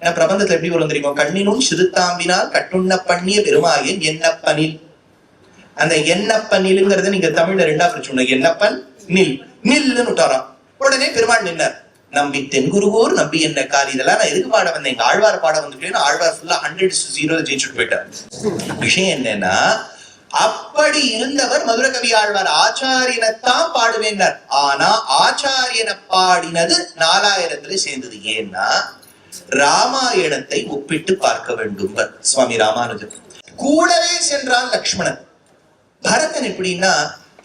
ஏன்னா பிரபந்தத்துல எப்படி வரும் தெரியுமா? கண்ணினும் சிறுத்தாம்பினால் கட்டுண்ண பண்ணிய பெருமாயன் என்னப்பனில். அந்த என்னப்பனிலுங்கிறத நீங்க தமிழ்ல ரெண்டா பிரிச்சு, என்னப்பன் நில் நில்லுன்னு விட்டாராம். உடனே பெருமாள் நின்னார். நம்பி தென்குருகூர் நம்பி என்ன காலி. இதெல்லாம் நான் எதுக்கு பாட வந்தேன்? எங்க ஆழ்வார் பாட வந்துட்டேன்னு ஆழ்வார் ஃபுல்லா 100-0 ஜெயிச்சுட்டு போயிட்டார். விஷயம் என்னன்னா, அப்படி இருந்தவர் மதுர கவி ஆழ்வார். ஆச்சாரியனைத்தான் பாடுவேன்னார். ஆனா ஆச்சாரியனை பாடினது 4000த்துல சேர்ந்தது. ஏன்னா ராமாயணத்தை ஒப்பிட்டு பார்க்க வேண்டும் சுவாமி ராமானுஜர். கூடவே சென்றான் லக்ஷ்மணன். பரதன் எப்படின்னா,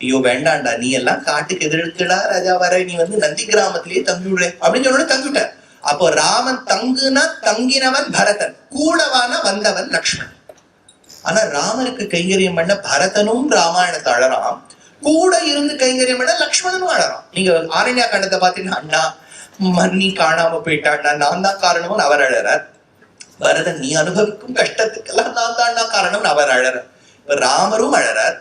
ஐயோ வேண்டாண்டா, நீ எல்லாம் காட்டுக்கு எதிர்க்கடா ராஜா வர, நீ நந்தி கிராமத்திலேயே தங்கி விடு அப்படின்னு சொன்ன தங்கிவிட்டார். அப்போ ராமன் தங்குனா தங்கினவன் பரதன், கூடவான வந்தவன் லக்ஷ்மணன். ஆனா ராமருக்கு கைங்கரியம் பண்ண பரதனும் ராமாயணத்தை அழறான், கூட இருந்து கைங்கரியம் பண்ண லக்ஷ்மணனும் அழறான். நீங்க ஆரண்யா காண்டத்தை பாத்தீங்கன்னா, அண்ணா மன்னி காணாம போயிட்டான்னா நான் தான் காரணம்னு அவர் அழறார். பரதன் நீ அனுபவிக்கும் கஷ்டத்துக்கெல்லாம் நான் தான் காரணம் அவர் அழறார். ராமரும் அழறார்.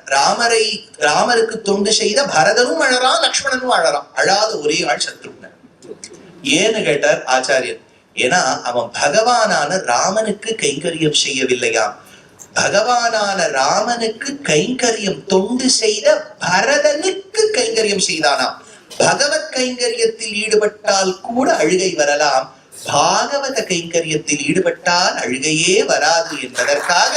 ராமருக்கு தொண்டு செய்த பரதனும் அழறான், லக்ஷ்மணனும் அழறான். அழாத ஒரே ஆள் சத்ருக்னன். ஏன்னு கேட்டார் ஆச்சாரியர். ஏன்னா அவன் பகவானான ராமனுக்கு கைங்கரியம் செய்யவில்லையாம். பகவானான ராமனுக்கு கைங்கரியம் தொண்டு செய்த பரதனுக்கு கைங்கரியம் செய்தானாம். பகவத் கைங்கரியத்தில் ஈடுபட்டால் கூட அழுகை வரலாம், பாகவத கைங்கரியத்தில் ஈடுபட்டால் அழுகையே வராது என்பதற்காக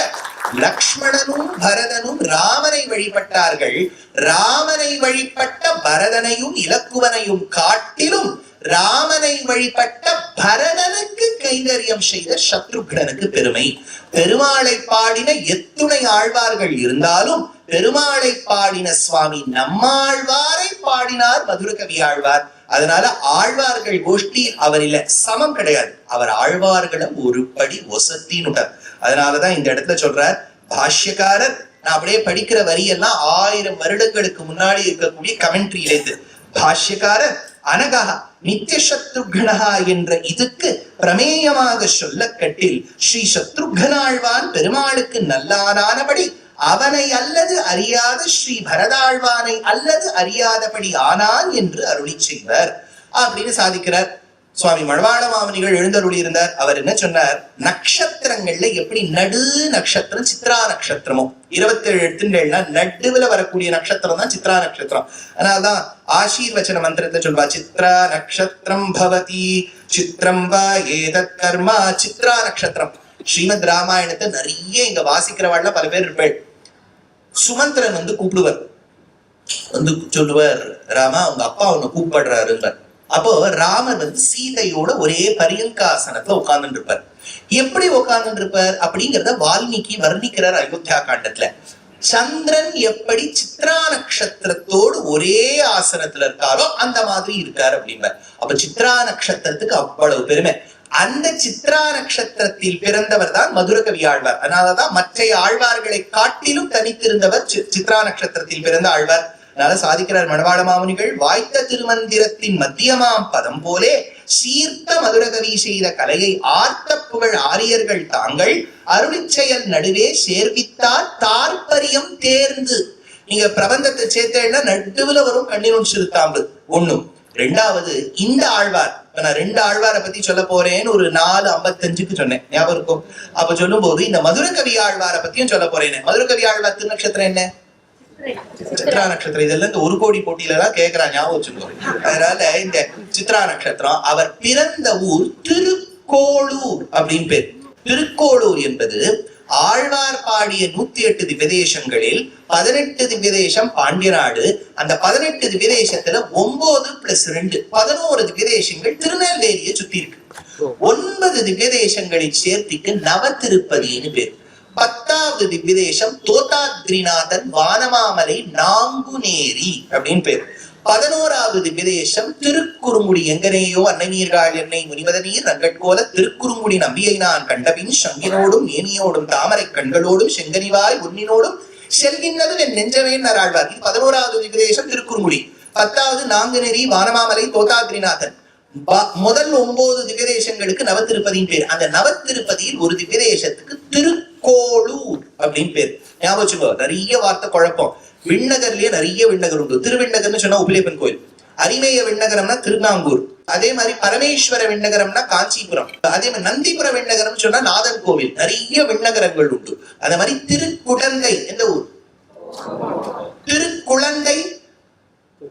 லக்ஷ்மணனும் பரதனும் ராமனை வழிபட்டார்கள். ராமனை வழிபட்ட பரதனையும் இலக்குவனையும் காட்டிலும் ராமனை வழிபட்ட பரதனுக்கு கைங்கரியம் செய்த சத்ருக்னனுக்கு பெருமை. பெருமாளை பாடின எத்துணை ஆழ்வார்கள் இருந்தாலும் பெருமாளை பாடின சுவாமி நம்மாழ்வாரை பாடினார் மதுர கவி ஆழ்வார். அதனால ஆழ்வார்கள் கோஷ்டி அவர் இல்ல, சமம் கிடையாது. அவர் ஆழ்வார்களிடம் ஒரு படி ஒசத்தினுட்டார். அதனாலதான் இந்த இடத்துல சொல்றார் பாஷ்யக்காரர். நான் அப்படியே படிக்கிற வரியெல்லாம் 1000 வருடங்களுக்கு முன்னாடி இருக்கக்கூடிய கமெண்ட்ரியிலேந்து. பாஷ்யக்காரர் அனகா நித்திய சத்ருக்னஹா என்ற இதுக்கு பிரமேயமாக சொல்ல கட்டில் ஸ்ரீ சத்ருக்னாழ்வான் பெருமாளுக்கு நல்லானானபடி அவனை அல்லது அறியாத ஸ்ரீ பரதாழ்வானை அல்லது அறியாதபடி ஆனான் என்று அருளி செய்வர் அப்படின்னு சாதிக்கிறார். சுவாமி மழவாள மாமுனிகள் எழுந்தருளி இருந்தார். அவர் என்ன சொன்னார்? நட்சத்திரங்கள்ல எப்படி நடு நட்சத்திரம் சித்ரா நட்சத்திரமோ 27 எழுத்துங்கள்னா நடுவுல வரக்கூடிய நட்சத்திரம் தான் சித்ரா நட்சத்திரம். அதனால்தான் ஆசீர்வச்சன மந்திரத்தை சொல்வா, சித்ரா நட்சத்திரம் பவதி சித்திரம் வா ஏதத் கர்மா சித்ரா நட்சத்திரம். ஸ்ரீமத் ராமாயணத்தை நிறைய இங்க வாசிக்கிறவாள்ல பல பேர் இருப்பாள். சுமந்திரன் கூப்பிடுவார், சொல்லுவார், ராமா உங்க அப்பா உன்னை கூப்பிடுறாருங்க. அப்போ ராமர் சீதையோட ஒரே பரியங்காசனத்துல உட்கார்ந்துட்டு இருப்பார். எப்படி உட்கார்ந்துட்டு இருப்பார் அப்படிங்கிறத வால்மீகி வர்ணிக்கிறார் அயோத்தியா காண்டத்துல. சந்திரன் எப்படி சித்ரா நட்சத்திரத்தோடு ஒரே ஆசனத்துல இருக்காரோ அந்த மாதிரி இருக்காரு அப்படின்பார். அப்ப சித்ரா நட்சத்திரத்துக்கு அவ்வளவு பெருமை. அந்த சித்ரா நட்சத்திரத்தில் பிறந்தவர் தான் மதுர கவி ஆழ்வார். அதனாலதான் மற்ற ஆழ்வார்களை காட்டிலும் தனித்திருந்தவர் சித்ரா நட்சத்திரத்தில் பிறந்த ஆழ்வார். அதனால சாதிக்கிறார் மணவாள மாமுனிகள், வாய்த்த திருமந்திரத்தின் மத்தியமாம் பதம் போலே சீர்த்த மதுரகவி செய்த கலையை ஆர்த்த புகழ் ஆரியர்கள் தாங்கள் அருளிச்செயல் நடுவே சேர்வித்தார் தாற்பரியம் தேர்ந்து. நீங்க பிரபந்தத்தை சேர்த்தா நடுவுல வரும் கண்ணினும் சிறுத்தாம்பு ஒண்ணும். ரெண்டாவது இந்த ஆழ்வார், நான் 2 ஆழ்வாரை பத்தி சொல்ல போறேன்னு ஒரு 4:55 சொன்னேன், ஞாபகம் இருக்கும்? அப்ப சொல்லும் போது இந்த மதுர கவி ஆழ்வாரை பத்தியும் சொல்ல போறேன். மதுர கவி ஆழ்வார் திருநட்சத்திரம் என்ன? சித்ரா நட்சத்திரம். இதெல்லாம் இந்த 1 கோடி போட்டியில எல்லாம் கேட்கிறான், ஞாபகம் வச்சுக்கோங்க. அதனால இந்த சித்ரா நட்சத்திரம். அவர் பிறந்த ஊர் திருக்கோளூர் அப்படின்னு பேர். திருக்கோளூர் என்பது ஆழ்வார் பாடிய 108 திவ்யதேசங்களில் 18 திவ்யதேசம் பாண்டிய நாடு. அந்த 18 திவ்யதேசத்துல 9+2 11 திவ்யதேசங்கள் திருநெல்வேலியை சுத்தி இருக்கு. 9 திவ்யதேசங்களை சேர்த்திக்கு நவ திருப்பதின்னு பேர். 10வது திவ்யதேசம் தோதாத்ரிநாதன் வானமாமலை நாங்குநேரி அப்படின்னு பேர். 11வது திவ்யதேசம் திருக்குறுங்குடி. எங்கனையோ அன்னநீர்காள் என்னை முனிவத நீர் ரங்கட்கோல திருக்குறுங்குடி நம்பியை நான் கண்டபின் சங்கினோடும் ஏனியோடும் தாமரை கண்களோடும் செங்கனிவாய் உன்னினோடும் செல்கின்றது என் நெஞ்சவேன் ஆழ்வார். 11வது திவ்யதேசம் திருக்குறுங்குடி. 10வது நாங்குநேரி வானமாமலை தோதாத்ரிநாதன். முதல் 9 திவ்யதேசங்களுக்கு நவத்திருப்பதியின் பேர். அந்த நவத்திருப்பதியில் ஒரு திவ்யதேசத்துக்கு திருக்கோளூர் அப்படின்னு பேர். ஞாபகம், நிறைய வார்த்தை குழப்பம். விண்ணகர்லயே நிறைய விண்ணகர் உண்டு. திருவிண்ணகர்னு சொன்னா உபிலியப்பன் கோயில். அரிமேய விண்ணகரம்னா திருநாங்கூர், அதே மாதிரி பரமேஸ்வர விண்ணகரம்னா காஞ்சிபுரம், அதே மாதிரி நந்திபுர விண்ணகரம் சொன்னா நாதன் கோவில். நிறைய விண்ணகரங்கள் உண்டு. அதே மாதிரி திருக்குடந்தை எந்த ஊர்? திருக்குழந்தை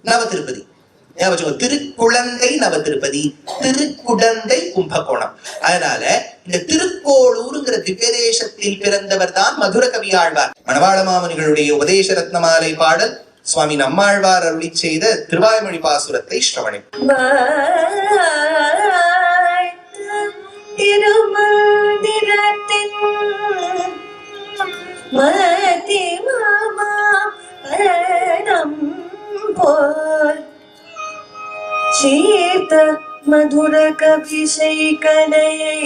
நவ திருப்பதி. திருக்குழந்தை நவ திருப்பதி, திருக்குடந்தை கும்பகோணம். அதனால இந்த திருக்கோளூருங்கிற திவ்யதேசத்தில் பிறந்தவர் தான் மதுர கவி ஆழ்வார். மணவாள மாமுனிகளுடைய உபதேச ரத்னமாலை பாடல் சுவாமி நம்மாழ்வார் அருளி செய்த திருவாய்மொழி பாசுரத்தை ஸ்ரவணி. சீத மதுர கவிசைகனையை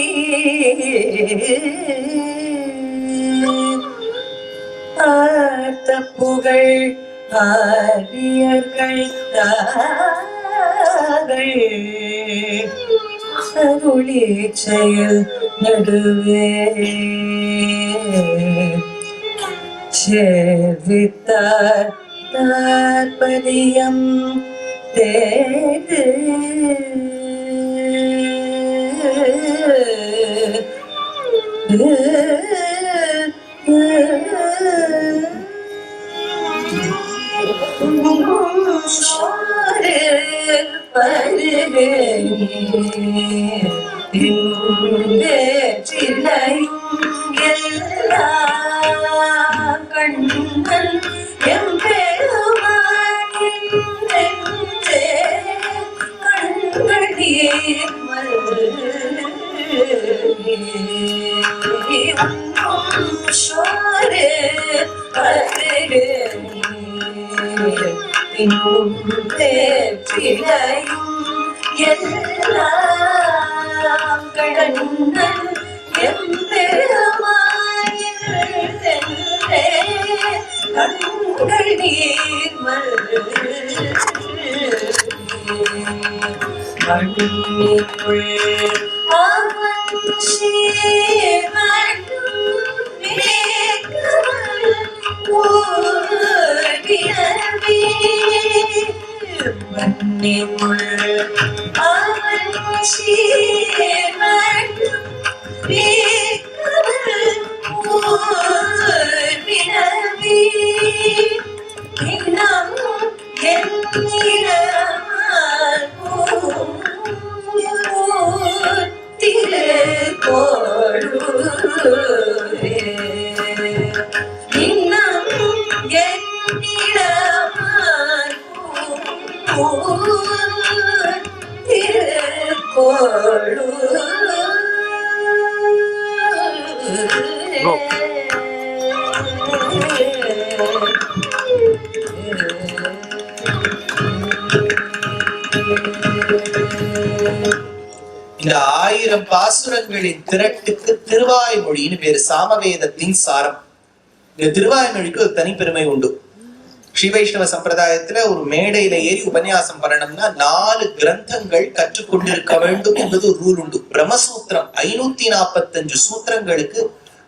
ஆர்த்த புகழ் ஆரியர்கள் தாகள் அருளி செயல் நடுவே சேவித்தார் தாற்பரியம் தேது கண்ணன் எல்லாம் கடந்தன் கண்கள் நீர் மண்ணுக்குள் இந்த 1000 பாசுரங்களின் திரட்டுக்கு திருவாய்மொழின்னு பேரு. சாமவேதத்தின் சாரம். இந்த திருவாய்மொழிக்கு ஒரு தனிப்பெருமை உண்டு. ஸ்ரீ வைஷ்ணவ சம்பிரதாயத்துல ஒரு மேடையில ஏறி உபன்யாசம் பண்ணணும்னா 4 கிரந்தங்கள் கற்றுக்கொண்டிருக்க வேண்டும் என்பது ஒரு ரூல் உண்டு. பிரம்மசூத்திரம் 545 சூத்திரங்களுக்கு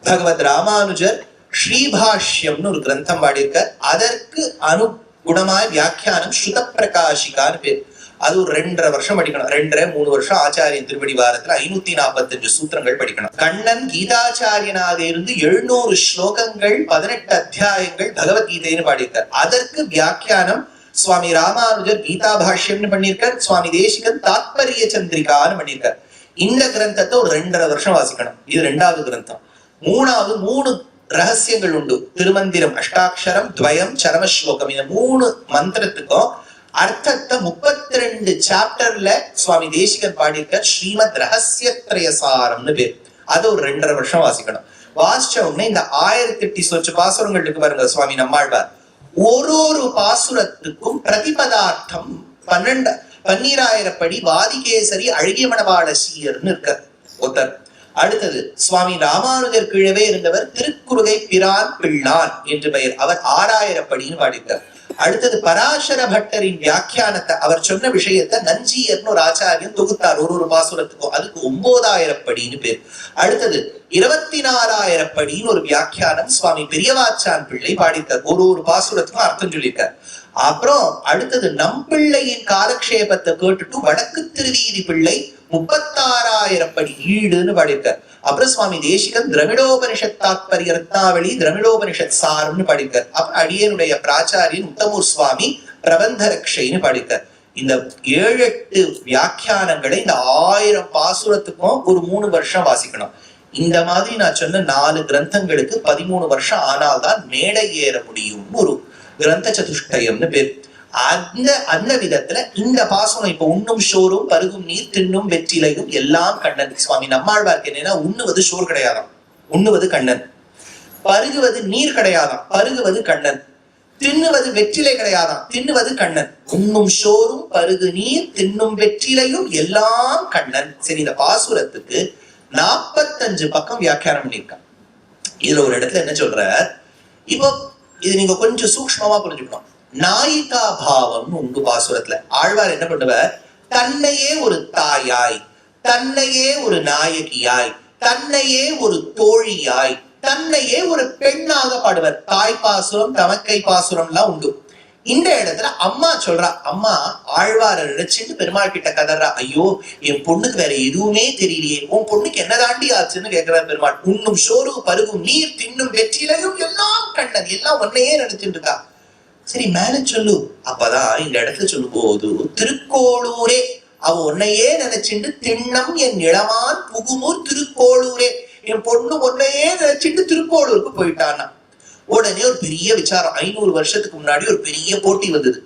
பகவத் ராமானுஜர் ஸ்ரீபாஷ்யம்னு ஒரு கிரந்தம் பாடியிருக்கார். அதற்கு அனுகுணமாய் வியாக்கியானம் ஸ்ருத பிரகாஷிகான்னு பேர். அது ஒரு 2.5 வருஷம் படிக்கணும். 2.5-3 வருஷம் ஆச்சாரிய திருவடி வாரத்துல 545 சூத்திரங்கள் படிக்கணும். கண்ணன் கீதாச்சாரியனாக இருந்து 700 ஸ்லோகங்கள் 18 அத்தியாயங்கள் பகவத்கீதைன்னு பாடியிருக்கார். அதற்கு வியாக்கியானம் சுவாமி ராமானுஜர் கீதா பாஷ்யம்னு பண்ணியிருக்கார். சுவாமி தேசிகன் தாத்பரிய சந்திரிகான்னு பண்ணியிருக்கார். இந்த கிரந்தத்தை ஒரு 2.5 வருஷம் வாசிக்கணும். இது 2வது கிரந்தம். 3வது 3 ரகசியங்கள் உண்டு. திருமந்திரம், அஷ்டாட்சரம், துவயம், சரமஸ்லோகம். இந்த 3 மந்திரத்துக்கும் அர்த்தத்தை 32 சாப்டர்ல சுவாமி தேசிகன் பாடியிருக்க ஸ்ரீமத் ரகசியத்ரயசாரம்னு பேர். அது ஒரு 2.5 வருஷம் வாசிக்கணும். வாசிச்ச உடனே இந்த 1008 சொச்ச பாசுரங்கள் இருக்கு பாருங்க. சுவாமி நம்மாழ்வார் ஒரு பாசுரத்துக்கும் பிரதிபதார்த்தம் 12,000 படி வாதிகேசரி அழகிய மணவாள சீயர்னு இருக்க ஒருத்தர். அடுத்தது சுவாமி ராமானுஜர் கீழவே இருந்தவர் திருக்குறுகை பிரான் பிள்ளான் என்று பெயர். அவர் 6000 படின்னு பாடியிருக்கார். அடுத்தது பராசர பட்டரின் வியாக்கியானத்தை, அவர் சொன்ன விஷயத்தை நஞ்சியர்னு ஒரு ஆச்சாரியன் தொகுத்தார் ஒரு பாசுரத்துக்கும். அதுக்கு 9000 படின்னு பேர். அடுத்தது 24,000 படின்னு ஒரு வியாக்கியானம் சுவாமி பெரியவாச்சான் பிள்ளை பாடித்தார். ஒரு பாசுரத்துக்கும் அர்த்தம் சொல்லியிருக்கார். அப்புறம் அடுத்தது நம்பிள்ளையின் காலக்ஷேபத்தை கேட்டுட்டு வடக்கு திருவீதி பிள்ளை 36,000 படி ஈடுன்னு பாடியிருக்கார். அப்புறம் சுவாமி தேசிகன் திரவிடோபனிஷத் தாத்பரிய ரத்னாவளி திரவிடோபனிஷத் சார்னு பாடியிருக்கார். அப்புறம் அடியனுடைய பிராச்சாரியன் உத்தமூர் சுவாமி பிரபந்த ரக்ஷைன்னு பாடியிருக்கார். இந்த 7-8 வியாக்கியானங்களை இந்த 1000 பாசுரத்துக்கும் ஒரு 3 வருஷம் வாசிக்கணும். இந்த மாதிரி நான் சொன்ன 4 கிரந்தங்களுக்கு 13 வருஷம் ஆனால்தான் மேடை ஏற முடியும். ஒரு கிரந்த சதுஷ்டயம்னு பேர். அந்த விதத்துல இந்த பாசனம் இப்ப உண்ணும் சோறும் பருகும் நீர் தின்னும் வெற்றிலையும் எல்லாம் கண்ணன். சுவாமி நம்மாழ்வார்க்கு என்னன்னா, உண்ணுவது சோறு கிடையாதாம், உண்ணுவது கண்ணன். பருகுவது நீர் கிடையாதாம், பருகுவது கண்ணன். தின்னுவது வெற்றிலை கிடையாதாம், தின்னுவது கண்ணன். உண்ணும் சோறும் பருகு நீர் தின்னும் வெற்றிலையும் எல்லாம் கண்ணன். சரி, இந்த பாசுரத்துக்கு 45 பக்கம் வியாக்கியானம் பண்ணியிருக்கான். இதுல ஒரு இடத்துல என்ன சொல்ற, இப்போ இது நீங்க கொஞ்சம் சூக்ஷ்மமா புரிஞ்சுக்கணும். நாயிகா பாவம் உண்டு பாசுரத்துல. ஆழ்வார் என்ன பண்ணுவார், தன்னையே ஒரு தாயாய், தன்னையே ஒரு நாயகியாய், தன்னையே ஒரு தோழியாய், தன்னையே ஒரு பெண்ணாக பாடுவர். தாய் பாசுரம் தமக்கை பாசுரம் எல்லாம் உண்டு. இந்த இடத்துல அம்மா சொல்றா, அம்மா ஆழ்வார நினைச்சுட்டு பெருமாள் கிட்ட கதறா, ஐயோ என் பொண்ணுக்கு வேற எதுவுமே தெரியலையே, உன் பொண்ணுக்கு என்ன தாண்டி ஆச்சுன்னு கேட்கிறார் பெருமாள். உண்ணும் சோறு பருகும் நீர் தின்னும் வெற்றிலையும் எல்லாம் கண்ணன், எல்லாம் ஒன்னையே நினைச்சுட்டு இருக்கா. சரி, மேல சொல்லு. அப்பதான் இந்த இடத்துல சொல்லும் போது, திருக்கோளூரே அவ உன்னையே நினைச்சுட்டு திண்ணம் என் இளமான் புகுமூர் திருக்கோளூரே, என் பொண்ணு உன்னையே நினைச்சிட்டு திருக்கோளூருக்கு போயிட்டான்னா. உடனே ஒரு பெரிய விசாரம். 500 வருஷத்துக்கு முன்னாடி ஒரு பெரிய போட்டி வந்தது.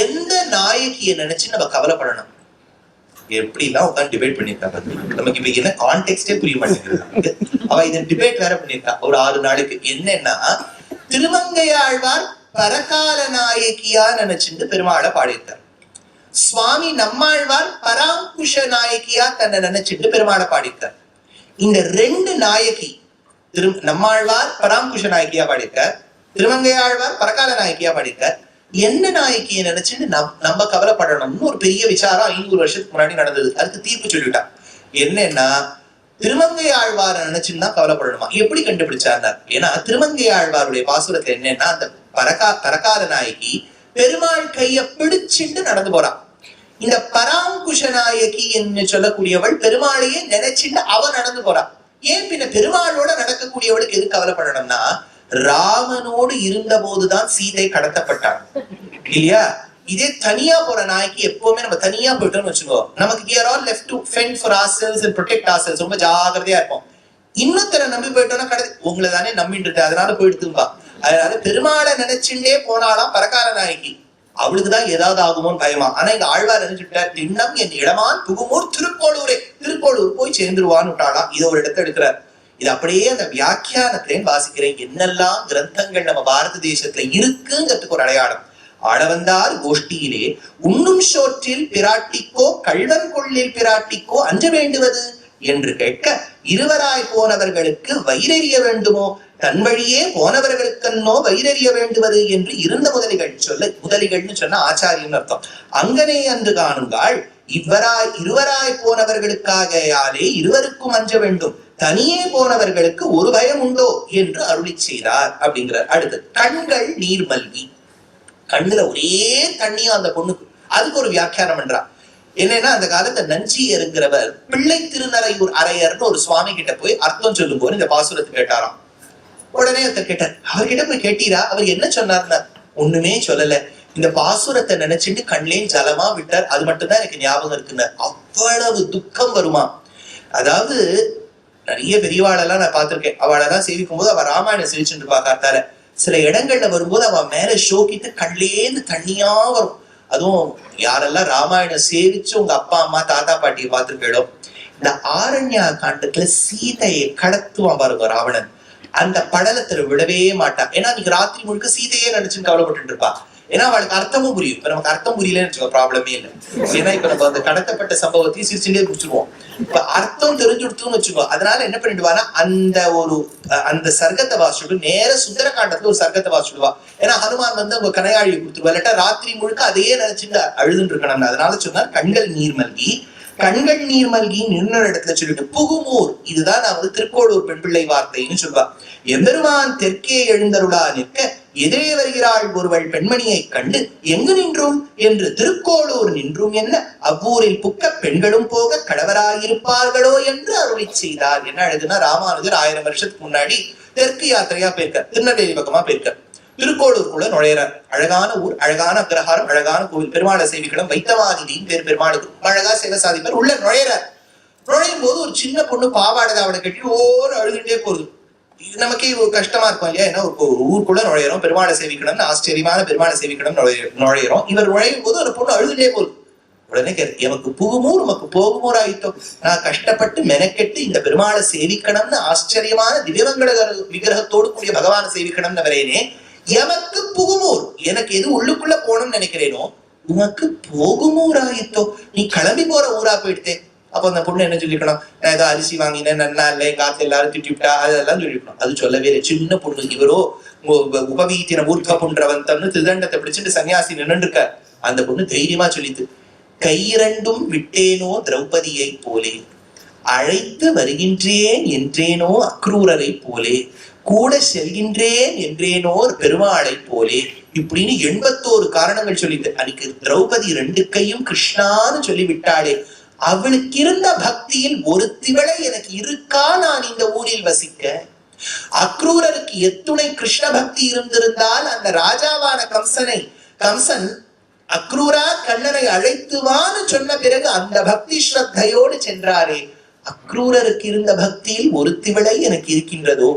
எந்த நாயகியை நினைச்சு நம்ம கவலைப்படணும்? எப்படி எல்லாம் உட்காந்து டிபேட் பண்ணிருக்காங்க. நமக்கு இப்ப என்ன கான்டெக்ஸ்டே புரிய மாட்டேங்குது. அவ இதை டிபேட் வேற பண்ணிருக்கா ஒரு 6 நாளைக்கு. என்னன்னா, திருமங்கையாழ்வார் பரகால நாயகியா நினைச்சுட்டு பெருமாளை பாடியிருக்கார். சுவாமி நம்மாழ்வார் பராங்குஷ நாயகியா தன்னை நினைச்சிட்டு பெருமாளை பாடியிருக்கார். இந்த 2 நாயகி, நம்மாழ்வார் பராங்குஷ நாயகியா பாடியிருக்கார், திருமங்கையாழ்வார் பரகால நாயகியா பாடியிருக்கார். என்ன நாயகியை நினைச்சுட்டு நம்ம கவலைப்படணும்னு ஒரு பெரிய விசாரம் 500 வருஷத்துக்கு முன்னாடி நடந்தது. அதுக்கு தீர்ப்பு சொல்லிவிட்டான். என்னன்னா, திருமங்கை ஆழ்வார நினைச்சுன்னா கவலைப்படணுமா? எப்படி கண்டுபிடிச்சார்? ஏன்னா திருமங்கை ஆழ்வாருடைய பாசுரத்துல என்னன்னா, அந்த பரகால நாயகி பெருமாள் கைய பிடிச்சிட்டு நடந்து போறான். இந்த பராங்குஷ நாயகி என்று சொல்லக்கூடியவள் பெருமாளையே நினைச்சிட்டு அவ நடந்து போறான். ஏன் பின்ன பெருமாளோட நடக்கக்கூடியவளுக்கு எது கவலைப்படணும்னா, ராமனோடு இருந்த போதுதான் சீதை கடத்தப்பட்டான் இல்லையா? இதே தனியா போற நாய்க்கு எப்பவுமே நம்ம தனியா போயிட்டோம்னு வச்சுக்கோ, நமக்கு we are all left to fend for ourselves and protect ourselves. ரொம்ப ஜாகிரதையா இருப்போம். இன்னொருத்தரை நம்பி போயிட்டோம்னா உங்களை தானே நம்பிட்டு இருக்கு, அதனால போயிடுத்தும்பா. அதனால பெருமாளை நினைச்சுட்டே போனாலாம் பரகால நாயகி. அவளுக்குதான் ஏதாவது ஆகுமோன்னு பயமா. ஆனா இங்க ஆழ்வார் நினைச்சுட்டார், திண்ணம் என் இடமான் புகுமூர் திருக்கோளூரே, திருக்கோளூர் போய் சேர்ந்துருவான்னு விட்டாலாம். இதை ஒரு இடத்த எடுக்கிறார். இது அப்படியே அந்த வியாக்கியானத்திலேயும் வாசிக்கிறேன். என்னெல்லாம் கிரந்தங்கள் நம்ம பாரத தேசத்துல இருக்குங்கிறதுக்கு ஒரு அடையாளம். ஆளவந்தார் கோஷ்டியிலே உண்ணும் சோற்றில் பிராட்டிக்கோ கள்வன் கொள்ளில் பிராட்டிக்கோ அஞ்ச வேண்டுவது என்று கேட்க, இருவராய் போனவர்களுக்கு வயிறெறிய வேண்டுமோ, தன் வழியே போனவர்களுக்கன்னோ வயிறெறிய வேண்டுவது என்று இருந்த முதலிகள் சொல்ல, முதலிகள்னு சொன்ன ஆச்சாரியன் அர்த்தம். அங்கனே அன்று காணுங்காள் இருவராய் போனவர்களுக்காகையாலே இருவருக்கும் அஞ்ச வேண்டும், தனியே போனவர்களுக்கு ஒரு பயம் உண்டோ என்று அருளி செய்தார் அப்படிங்கிறார். அடுத்தது, கண்கள் நீர் மல்கி, கண்ணுல ஒரே தண்ணியா அந்த பொண்ணுக்கு. அதுக்கு ஒரு வியாக்கியானம் பண்றா. என்னன்னா, அந்த காலத்துல நஞ்சியருங்கிறவர் பிள்ளை திருநறையூர் அரையர்னு ஒரு சுவாமி கிட்ட போய் அர்த்தம் சொல்லும் போது இந்த பாசுரத்தை கேட்டாராம். உடனே ஒருத்தர் கேட்டார், அவர்கிட்ட போய் கேட்டீரா? அவர் என்ன சொன்னார்னா, ஒண்ணுமே சொல்லல, இந்த பாசுரத்தை நினைச்சிட்டு கண்லேயும் ஜலமா விட்டார், அது மட்டும்தான் எனக்கு ஞாபகம் இருக்குன்னு. அவ்வளவு துக்கம் வருமா? அதாவது நிறைய பெரியவாளெல்லாம் நான் பார்த்திருக்கேன். அவளெல்லாம் சேவிக்கும் போது அவ ராமாயணம் சிரிச்சுட்டு இருப்பா காத்தால. சில இடங்கள்ல வரும்போது அவ மேல ஷோக்கிட்டு கண்லேந்து தண்ணியா வரும். அதுவும் யாரெல்லாம் ராமாயணம் சேவிச்சு உங்க அப்பா அம்மா தாத்தா பாட்டியை பார்த்துருக்கோ, இந்த ஆரண்யா காண்டத்துல சீதையை கடத்துவான் பாருங்க ராவணன். அந்த படலத்துல விடவே மாட்டான். ஏன்னா நீங்க ராத்திரி முழுக்க சீதையே நினைச்சுன்னு கவலைப்பட்டு இருப்பா. ஏன்னா அவளுக்கு அர்த்தமும் புரியும். இப்ப நமக்கு அர்த்தம் புரியலன்னு வச்சுக்கோ, ப்ராப்ளமே இல்லை. ஏன்னா இப்ப நம்ம அந்த கடத்தப்பட்ட சம்பவத்தையும் சிரிச்சுட்டே முடிச்சிருவோம். இப்ப அர்த்தம் தெரிஞ்சுடுத்துன்னு வச்சுக்கோ. அதனால என்ன பண்ணிடுவானா, அந்த சர்க்கத்தை வாசிச்சுடு நேர சுந்தரகாண்டத்துல ஒரு சர்க்கத்தை வாசிடுவா. ஏன்னா ஹனுமான் வந்து அவங்க கனையாழியை கொடுத்துருவா. இல்லாட்டா ராத்திரி முழுக்க அதையே நினைச்சுட்டு அழுதுன்னு இருக்கணும். அதனால சொன்னார் கண்கள் நீர் மல்கி. கண்கள் நீர் மல்கி நின்ற இடத்துல சொல்லிட்டு புகுமூர். இதுதான் நான் வந்து திருக்கோளூர் பெண் பிள்ளை வார்த்தைன்னு சொல்வா. எம்பெருமான் தெற்கே எழுந்தருளா நிற்க எதிரே வருகிறாள் ஒருவள் பெண்மணியை கண்டு எங்கு நின்றும் என்று திருக்கோளூர் நின்றும் என்ன அவ்வூரில் புக்க பெண்களும் போக கடவராயிருப்பார்களோ என்று அருளி செய்தார். என்ன அழகுனா, ராமானுஜர் 1000 வருஷத்துக்கு முன்னாடி தெற்கு யாத்திரையா போயிருக்கார். திருநெல்வேலி பக்கமா போயிருக்கார். திருக்கோளூருக்குள்ள நுழையிறார். அழகான ஊர், அழகான அக்ரஹாரம், அழகான கோவில், பெருமாளை சேவிக்கணும், வைத்தவாதிதியின் பேர் பெருமாளுக்கு அழகா சேவை சாதிப்பார். உள்ள நுழையிறார். நுழையும் போது ஒரு சின்ன பொண்ணு பாவாடை அவனை கட்டி ஓர் அழுதுட்டே போகுது. நமக்கே ஒரு கஷ்டமா இருக்கும் இல்லையா? ஏன்னா ஒரு ஊருக்குள்ள நுழையிறோம், பெருமாளை சேவிக்கணும்னு ஆச்சரியமான பெருமாளை சேவிக்கணும் நுழையிறோம். இவர் நுழையும் போது ஒரு பொண்ணு அழுதுட்டே போகுது. உடனே கேட்கு, எமக்கு புகுமூர் உமக்கு போகுமூர் ஆயிட்டோம். நான் கஷ்டப்பட்டு மெனக்கெட்டு இந்த பெருமாளை சேவிக்கணும்னு ஆச்சரியமான திவ்யமங்கள விக்கிரகத்தோடு கூடிய பகவானை சேவிக்கணும்னு வரேனே, எமக்கு புகுமூர், எனக்கு எது உள்ளுக்குள்ள போகணும்னு நினைக்கிறேனோ உனக்கு போகுமூர் ஆயிட்டோ. நீ கிளம்பி போற ஊரா போயிட்டே. அப்ப அந்த பொண்ணு என்ன சொல்லிக்கணும், நான் ஏதோ அரிசி வாங்கினேன், நன்னா இல்லை, காத்து எல்லாரும் திட்டிவிட்டா, அதெல்லாம் சொல்லிக்கணும். அது சொல்லவே இல்லை. சின்ன பொண்ணு. இவரோ உபவீத்தின ஊர்க்க புன்றவந்தம்னு திருதண்டத்தை பிடிச்சிட்டு சன்னியாசி நின்று இருக்க. அந்த பொண்ணு தைரியமா சொல்லித்து, கையிரண்டும் விட்டேனோ திரௌபதியை போலே, அழைத்து வருகின்றேன் என்றேனோ அக்ரூரரை போலே, கூட செல்கின்றேன் என்றேனோர் பெருமாளை போலே, இப்படின்னு 81 காரணங்கள் சொல்லிட்டு அன்னைக்கு திரௌபதி 2 கையும் கிருஷ்ணான்னு சொல்லி விட்டாளே, அவளுக்கு இருந்த பக்தியில் ஒரு திவளை எனக்கு இருக்கா நான் இந்த ஊரில் வசிக்க? அக்ரூரருக்கு எத்துணை கிருஷ்ண பக்தி இருந்திருந்தால் அந்த ராஜாவான கம்சன் அக்ரூரா கண்ணனை அழைத்துவான்னு சொன்ன பிறகு அந்த பக்தி ஸ்ரத்தையோடு சென்றாரே, அக்ரூரருக்கு இருந்த பக்தியில் ஒரு திவளை எனக்கு இருக்கின்றதோ?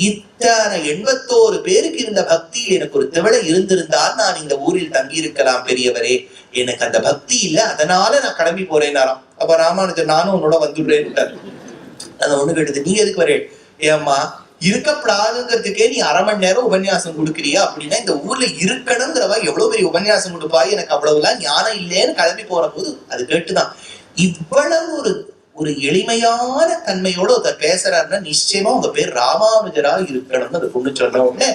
இத்தனை 81 பேருக்கு இருந்த பக்தியில் எனக்கு ஒரு திவளை இருந்திருந்தால் நான் இந்த ஊரில் தங்கியிருக்கலாம் பெரியவரே. எனக்கு அந்த பக்தி இல்ல, அதனால நான் கிளம்பி போறேன்னாராம். அப்ப ராமானுஜர், நானும் உன்னோட வந்துடுறேன்னு. அந்த ஒண்ணு கேட்டது, நீ எதுக்கு வரே? ஏம்மா, இருக்கப்படாதுங்கிறதுக்கே நீ 1/2 மணி நேரம் உபன்யாசம் கொடுக்குறியா? அப்படின்னா இந்த ஊர்ல இருக்கணுங்கிறவா எவ்வளவு பெரிய உபன்யாசம் கொடுப்பா, எனக்கு அவ்வளவுலாம் ஞானம் இல்லேன்னு கிளம்பி போற போது அது கேட்டுதான். இவ்வளவு ஒரு எளிமையான தன்மையோட ஒருத்தர் பேசுறாருன்னா நிச்சயமா உங்க பேர் ராமானுஜரா இருக்கணும்னு அந்த பொண்ணு சொன்ன உடனே,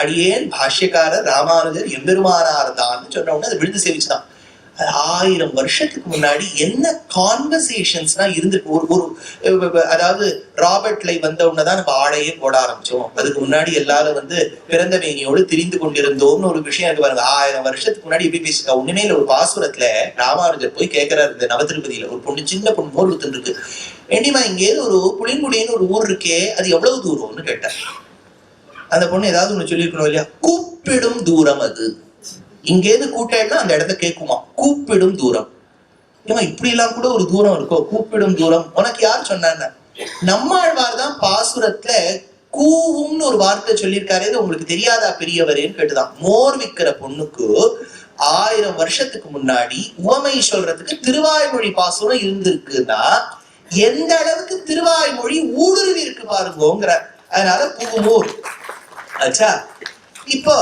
அடியேன் பாஷ்யக்காரர் ராமானுஜர் எம்பெருமானார் தான் சொன்ன உடனே அதை விழுந்து சேவிச்சுதான். 1000 வருஷத்துக்கு முன்னாடி என்ன கான்வர்சேஷன்ஸ்லாம் இருந்திருக்கு. அதாவது ராபர்ட் லை வந்த உடனேதான் நம்ம ஆடையே போட ஆரம்பிச்சோம். அதுக்கு முன்னாடி எல்லாரும் வந்து பிறந்த மேனியோடு திரிந்து கொண்டிருந்தோம்னு ஒரு விஷயம் இருக்கு பாருங்க. 1000 வருஷத்துக்கு முன்னாடி எப்படி பேசிருக்கா? ஒண்ணுமே இல்ல. ஒரு பாசுரத்துல ராமானுஜர் போய் கேட்கிறாரு, இந்த நவதிருப்பதியில ஒரு பொண்ணு, சின்ன பொண்ணு மோர் ஊத்துன்னு இருக்கு. ஏண்டிமா, இங்கே ஒரு புளிங்குடின்னு ஒரு ஊர் இருக்கே, அது எவ்வளவு தூரம்னு கேட்டார். அந்த பொண்ணு ஏதாவது ஒண்ணு சொல்லிருக்கணும் இல்லையா? கூப்பிடும் தூரம் அது. இங்கேருந்து கூட்டேன்னா அந்த இடத்த கேட்குமா, கூப்பிடும் தூரம். ஏமா இப்படி எல்லாம் கூட ஒரு தூரம் இருக்கோ, கூப்பிடும் தூரம்? உனக்கு யார் சொன்னாங்க? நம்மாழ்வார் தான் பாசுரத்துல கூவும்னு ஒரு வார்த்தை சொல்லியிருக்காரு. உங்களுக்கு தெரியாதா பெரியவரேன்னு கேட்டுதான். மோர் விக்கிற பொண்ணுக்கு 1000 வருஷத்துக்கு முன்னாடி உவமை சொல்றதுக்கு திருவாய்மொழி பாசுரம் இருந்திருக்குன்னா எந்த அளவுக்கு திருவாய்மொழி ஊடுருவி இருக்கு பாருங்கோங்கிற. அதனால புகுமூர். ஆச்சா, இப்போ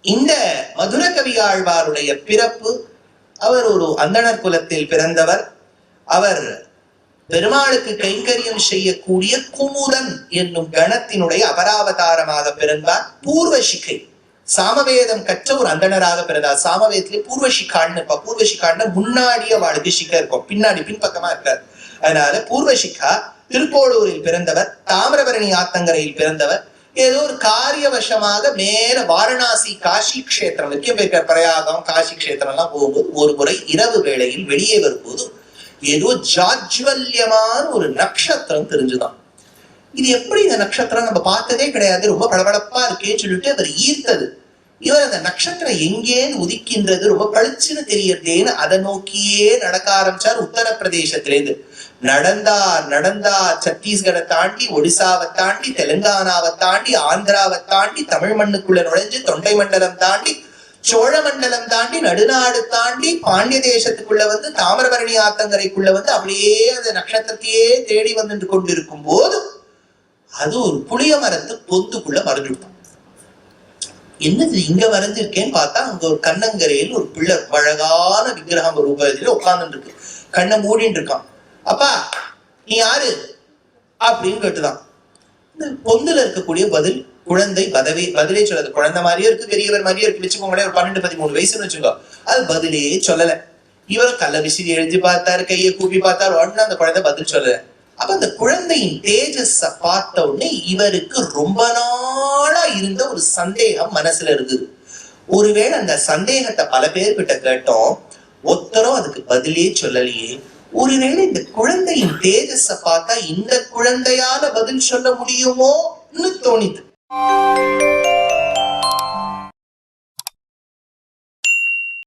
இந்த மதுர கவியாழ்வாருடைய பிறப்பு, அவர் ஒரு அந்தணர் குலத்தில் பிறந்தவர். அவர் பெருமாளுக்கு கைங்கரியம் செய்யக்கூடிய குமுதன் என்னும் கணத்தினுடைய அபராவதாரமாக பிறந்தார். பூர்வசிகை, சாமவேதம் கற்ற ஒரு அந்தணராக பிறந்தார். சாமவேதத்திலே பூர்வசிகான்னு இருப்பா. பூர்வசிகான்னு முன்னாடிய வாழ்க்கை சிக்கா இருக்கும், பின்னாடி பின்பக்கமா இருக்கார். அதனால பூர்வசிகா திருக்கோளூரில் பிறந்தவர். தாமிரபரணி ஆத்தங்கரையில் பிறந்தவர். ஏதோ ஒரு காரியவசமாக மேல வாரணாசி காசி கஷேத்திரம், முக்கியம் பேர் பிரயாகம் காசி கஷேத்திரம் எல்லாம் போகும்போது ஒரு முறை இரவு வேளையில் வெளியே வரும்போது ஏதோ ஜாஜ்வல்யமான ஒரு நட்சத்திரம் தெரிஞ்சுதான். இது எப்படி இந்த நட்சத்திரம் நம்ம பார்த்ததே கிடையாது, ரொம்ப பளபளப்பா இருக்கேன்னு சொல்லிட்டு அவர் ஈர்த்தது. இவர் அந்த நட்சத்திரம் எங்கேன்னு உதிக்கின்றது, ரொம்ப பளிச்சுன்னு தெரியறதேன்னு அதை நோக்கியே நடக்க ஆரம்பிச்சார். உத்தரப்பிரதேசத்திலேருந்து நடந்தார் சத்தீஸ்கரை தாண்டி, ஒடிசாவை தாண்டி, தெலுங்கானாவை தாண்டி, ஆந்திராவை தாண்டி, தமிழ் மண்ணுக்குள்ள நுழைஞ்சு தொண்டை மண்டலம் தாண்டி, சோழ மண்டலம் தாண்டி, நடுநாடு தாண்டி, பாண்டிய தேசத்துக்குள்ள வந்து தாமிரபரணி ஆத்தங்கரைக்குள்ள வந்து அப்படியே அந்த நட்சத்திரத்தையே தேடி வந்துட்டு கொண்டிருக்கும் போது அது ஒரு புளிய மரத்து பொந்துக்குள்ள மறைஞ்சுட்டான். என்னது இங்க வரைஞ்சிருக்கேன்னு பார்த்தா அங்க ஒரு கண்ணங்கரையில் ஒரு பிள்ளை அழகான விக்கிரகம் ரூபத்துல உட்கார்ந்துட்டு இருக்கு. கண்ணை மூடிட்டு இருக்கான். அப்பா நீ யாரு அப்படின்னு கேட்டுதான். இந்த பொந்துல இருக்கக்கூடிய பதில் குழந்தை பதிலே சொல்லாது. குழந்தை மாதிரியே இருக்கு, பெரியவர் மாதிரியே இருக்கு. வச்சுக்கோங்களேன், ஒரு 12-13 வயசுன்னு வச்சுக்கோ. அது பதிலே சொல்லல. இவரும் கல்ல விசிறி எழுதி பார்த்தாரு, கையை கூப்பி பார்த்தாரு, உடனே அந்த குழந்தை பதில் சொல்லல. அப்ப அந்த குழந்தையின் தேஜஸ பார்த்த உடனே இவருக்கு ரொம்ப நாளா இருந்த ஒரு சந்தேகம் மனசுல இருந்தது. ஒருவேளை அந்த சந்தேகத்தை பல பேர்கிட்ட கேட்டோம், ஒருத்தரும் அதுக்கு பதிலே சொல்லலையே. ஒருவேளை இந்த குழந்தையின் தேஜஸ பார்த்தா இந்த குழந்தையால பதில் சொல்ல முடியுமோன்னு தோணிது.